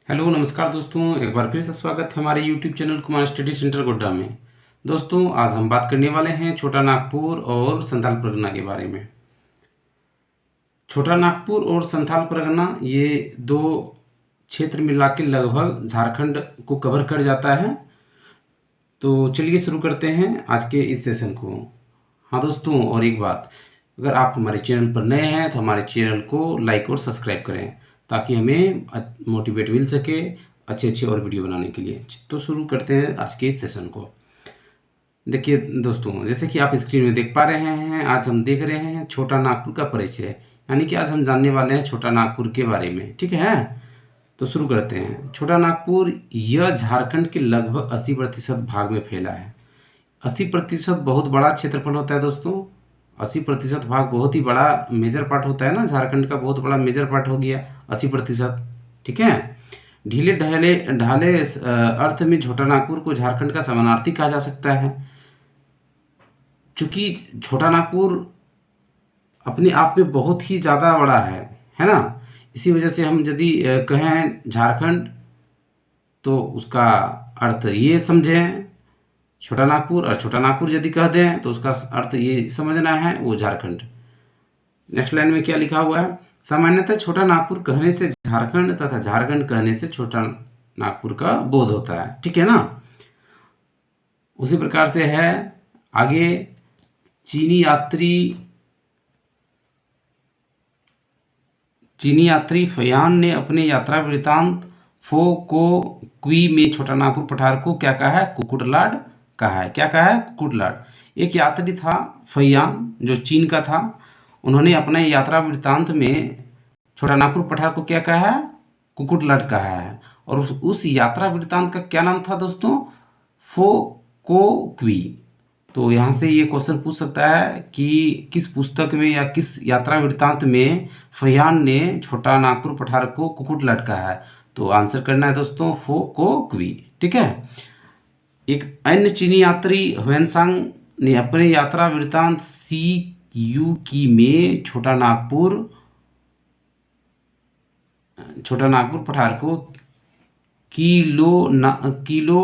Hello नमस्कार दोस्तों, एक बार फिर से स्वागत है हमारे YouTube channel Kumar study centre Godda में। दोस्तों आज हम बात करने वाले हैं छोटा नागपुर और संथाल परगना के बारे में। छोटा नागपुर और संथाल परगना ये दो क्षेत्र मिला के लगभग झारखंड को कवर कर जाता है। तो चलिए शुरू करते हैं आज के इस सेशन को। हाँ दोस्तों, और एक बात, अगर आप हमारे चैनल पर नए हैं तो हमारे चैनल को लाइक और सब्सक्राइब करें ताकि हमें मोटिवेट मिल सके अच्छे अच्छे और वीडियो बनाने के लिए। तो शुरू करते हैं आज के इस सेशन को। देखिए दोस्तों, जैसे कि आप स्क्रीन में देख पा रहे हैं, आज हम देख रहे हैं छोटा नागपुर का परिचय, यानी कि आज हम जानने वाले हैं छोटा नागपुर के बारे में। ठीक है, तो शुरू करते हैं। छोटा नागपुर यह झारखंड के लगभग 80% भाग में फैला है। 80% बहुत बड़ा क्षेत्रफल होता है दोस्तों। 80% भाग बहुत ही बड़ा मेजर पार्ट होता है ना, झारखंड का बहुत बड़ा मेजर पार्ट हो गया 80%। ठीक है, ढीले ढाले ढाले अर्थ में छोटा नागपुर को झारखंड का समानार्थी कहा जा सकता है। चूंकि छोटा नागपुर अपने आप में बहुत ही ज़्यादा बड़ा है ना। इसी वजह से हम यदि कहें झारखंड तो उसका अर्थ ये समझें छोटा नागपुर, और छोटा नागपुर यदि कह दें तो उसका अर्थ ये समझना है वो झारखंड। नेक्स्ट लाइन में क्या लिखा हुआ है, सामान्यतः छोटा नागपुर कहने से झारखंड तथा झारखंड कहने से छोटा नागपुर का बोध होता है। ठीक है ना। उसी प्रकार से है आगे, चीनी यात्री फयान ने अपने यात्रा वृत्तांत फो को क्वी में छोटा नागपुर पठार को क्या कहा है, कुकुटलाड कहा है। क्या कहा है, कुकुटलाड। एक यात्री था फयान जो चीन का था, उन्होंने अपने यात्रा वृत्तांत में छोटा नागपुर पठार को क्या कहा है, कुकुटलाड कहा है। और उस यात्रा वृत्तांत का क्या नाम था दोस्तों, फो को क्वी। तो यहाँ से ये क्वेश्चन पूछ सकता है कि किस पुस्तक में या किस यात्रा वृत्तांत में फयान ने छोटा नागपुर पठार को कुकुटलाड कहा है। तो आंसर करना है दोस्तों फो को क्वी। ठीक है। एक अन्य चीनी यात्री ह्वेनसांग ने अपने यात्रा वृत्तांत सी यू की में छोटा नागपुर पठार को किलो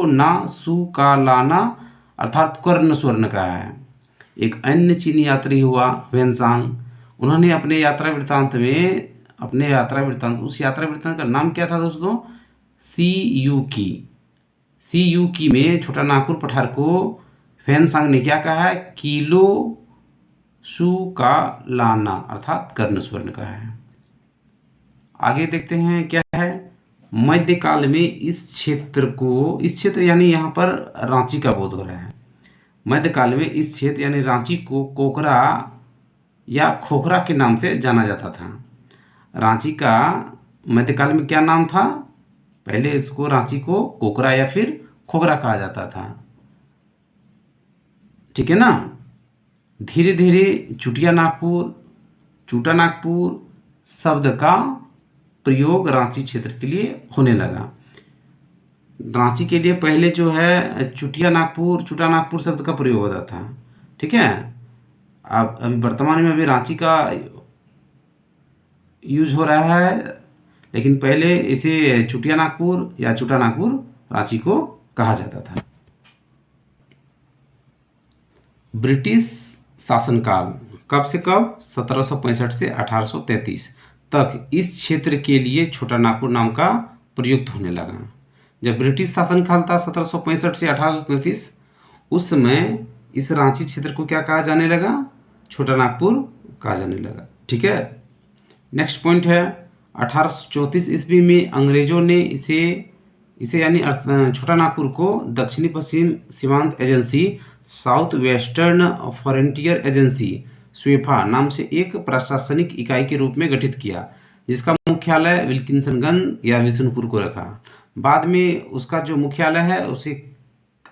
ना सुकालाना अर्थात कर्ण स्वर्ण कहा है। एक अन्य चीनी यात्री हुआ ह्वेनसांग, उन्होंने अपने यात्रा वृत्तांत उस यात्रा वृत्तांत का नाम क्या था दोस्तों, सी यू की में छोटा नागपुर पठार को ह्वेनसांग ने क्या कहा है, किलो सुकालाना अर्थात कर्ण स्वर्ण कहा है। आगे देखते हैं क्या है, मध्यकाल में इस क्षेत्र यानी यहाँ पर रांची का बोध हो रहा है। मध्यकाल में इस क्षेत्र यानी रांची को कोकरा या खोखरा के नाम से जाना जाता था। रांची का मध्यकाल में क्या नाम था, पहले इसको रांची को कोकरा या फिर खोखरा कहा जाता था। ठीक है ना। धीरे धीरे छोटा नागपुर शब्द का प्रयोग रांची क्षेत्र के लिए होने लगा। रांची के लिए पहले जो है छोटा नागपुर शब्द का प्रयोग होता था। ठीक है। अब अभी वर्तमान में रांची का यूज हो रहा है, लेकिन पहले इसे छोटा नागपुर रांची को कहा जाता था। ब्रिटिश शासनकाल कब से कब, 1765 से 1833 तक इस क्षेत्र के लिए छोटा नागपुर नाम का प्रयुक्त होने लगा। जब ब्रिटिश शासनकाल था 1765 से 1833, उस समय इस रांची क्षेत्र को क्या कहा जाने लगा, छोटा नागपुर कहा जाने लगा। ठीक है। नेक्स्ट पॉइंट है, 1834 ईस्वी में अंग्रेजों ने इसे यानी छोटा नागपुर को दक्षिणी पश्चिम सीमांत agency south western frontier agency स्वेफा नाम से एक प्रशासनिक इकाई के रूप में गठित किया, जिसका मुख्यालय विल्किंसनगंज या विष्णुपुर को रखा। बाद में उसका जो मुख्यालय है उसे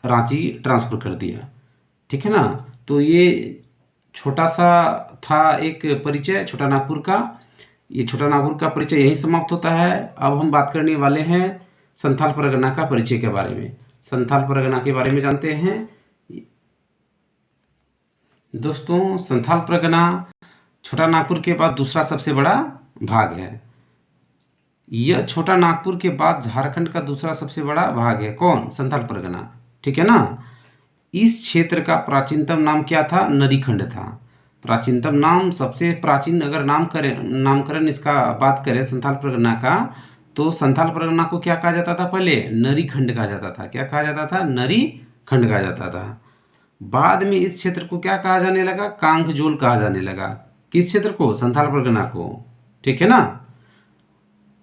रांची ट्रांसफर कर दिया। ठीक है ना। तो ये छोटा सा था एक परिचय छोटा नागपुर का। ये छोटा नागपुर का परिचय यही समाप्त होता है। अब हम बात करने वाले हैं संथाल परगना का परिचय के बारे में। संथाल परगना के बारे में जानते हैं दोस्तों। संथाल परगना छोटा नागपुर के बाद दूसरा सबसे बड़ा भाग है। यह छोटा नागपुर के बाद झारखंड का दूसरा सबसे बड़ा भाग है। कौन? संथाल परगना। ठीक है ना। इस क्षेत्र का प्राचीनतम नाम क्या था? नरीखंड था। प्राचीनतम नाम, सबसे प्राचीन अगर नामकरण इसका बात करें संथाल परगना का, तो संथाल परगना को क्या कहा जाता था? पहले नरीखंड कहा जाता था। क्या कहा जाता था? नरीखंड कहा जाता था। बाद में इस क्षेत्र को क्या कहा जाने लगा? कांगजोल कहा जाने लगा। किस क्षेत्र को? संथाल परगना को। ठीक है ना।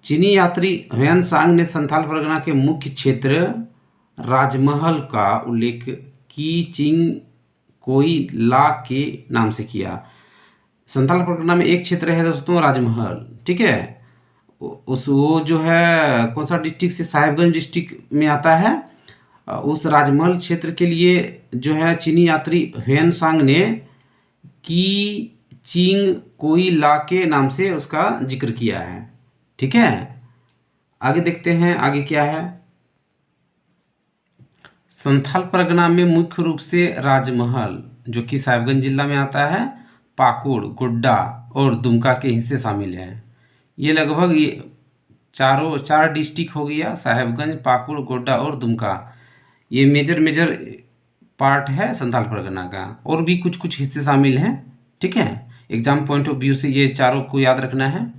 चीनी यात्री ह्वेन सांग ने संथाल परगना के मुख्य क्षेत्र राजमहल का उल्लेख की चिंग कोई ला के नाम से किया। संथाल परगना में एक क्षेत्र है दोस्तों राजमहल। ठीक है। उस वो जो है कौन सा डिस्ट्रिक्ट से? साहिबगंज डिस्ट्रिक्ट में आता है। उस राजमहल क्षेत्र के लिए जो है चीनी यात्री ह्वेन सांग ने की चिंग कोई ला के नाम से उसका जिक्र किया है। ठीक है। आगे देखते हैं आगे क्या है। संथाल परगना में मुख्य रूप से राजमहल, जो कि साहिबगंज जिला में आता है, पाकुड़, गोड्डा और दुमका के हिस्से शामिल हैं। ये लगभग ये चार डिस्ट्रिक्ट हो गया, साहिबगंज, पाकुड़, गोड्डा और दुमका। ये मेजर पार्ट है संथाल परगना का, और भी कुछ कुछ हिस्से शामिल हैं। ठीक है। एग्जाम पॉइंट ऑफ व्यू से ये चारों को याद रखना है।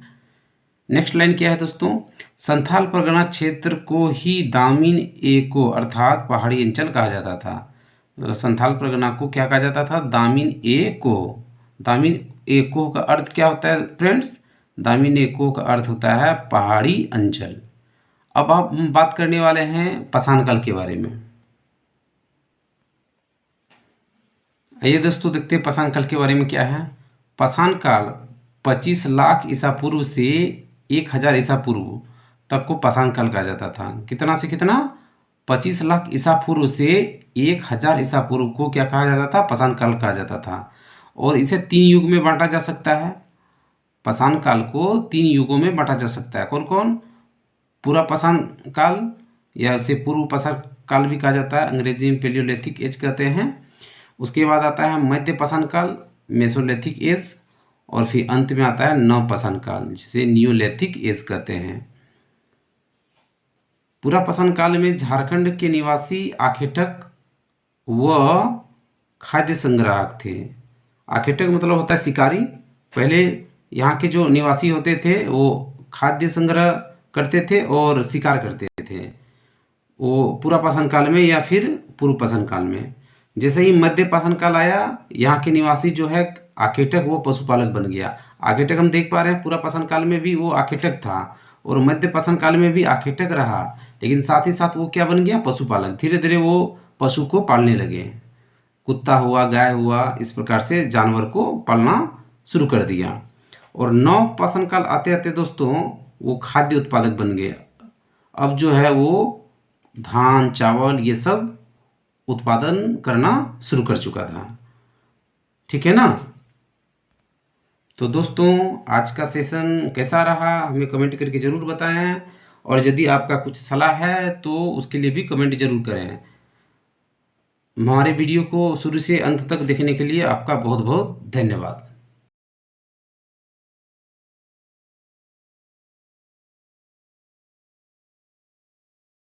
नेक्स्ट लाइन क्या है दोस्तों? संथाल परगना क्षेत्र को ही दामिन एको अर्थात पहाड़ी अंचल कहा जाता था। मतलब संथाल परगना को क्या कहा जाता था? दामिन एको। दामिन एको का अर्थ क्या होता है फ्रेंड्स? दामिन एको का अर्थ होता है पहाड़ी अंचल। अब हम बात करने वाले हैं पाषाणकाल के बारे में। आइए दोस्तों देखते हैं पाषाणकाल के बारे में क्या है। पाषाणकाल 25 लाख ईसा पूर्व से 1000 ईसा पूर्व तक को पाषाणकाल कहा जाता था। कितना से कितना? 25 लाख ईसा पूर्व से 1000 ईसा पूर्व को क्या कहा जाता था? पाषाणकाल कहा जाता था। और इसे 3 युग में बांटा जा सकता है। पाषाणकाल को 3 युगों में बांटा जा सकता है। कौन कौन? पूरा पाषाण काल, या इसे पूर्व पाषाण काल भी कहा जाता है, अंग्रेजी में पेलियोलिथिक एज कहते हैं। उसके बाद आता है मध्य पाषाण काल, मेसोलिथिक एज, और फिर अंत में आता है नव पाषाण काल, जिसे नियोलिथिक एज कहते हैं। पूरा पाषाण काल में झारखंड के निवासी आखेटक व खाद्य संग्राहक थे। आखेटक मतलब होता है शिकारी। पहले यहाँ के जो निवासी होते थे वो खाद्य संग्रह करते थे और शिकार करते थे, वो पूरा पाषाण काल में या फिर पूर्व पाषाण काल में। जैसे ही मध्य पाषाण काल आया, यहाँ के निवासी जो है आखेटक वो पशुपालक बन गया। आखेटक हम देख पा रहे हैं पूरा पाषाण काल में भी वो आखेटक था, और मध्य पाषाण काल में भी आखेटक रहा, लेकिन साथ ही साथ वो क्या बन गया? पशुपालक। धीरे धीरे वो पशु को पालने लगे, कुत्ता हुआ, गाय हुआ, इस प्रकार से जानवर को पालना शुरू कर दिया। और नव पाषाण काल आते आते दोस्तों वो खाद्य उत्पादक बन गए। अब जो है वो धान, चावल, ये सब उत्पादन करना शुरू कर चुका था। ठीक है ना। तो दोस्तों आज का सेशन कैसा रहा हमें कमेंट करके ज़रूर बताएं, और यदि आपका कुछ सलाह है तो उसके लिए भी कमेंट ज़रूर करें। हमारे वीडियो को शुरू से अंत तक देखने के लिए आपका बहुत बहुत धन्यवाद।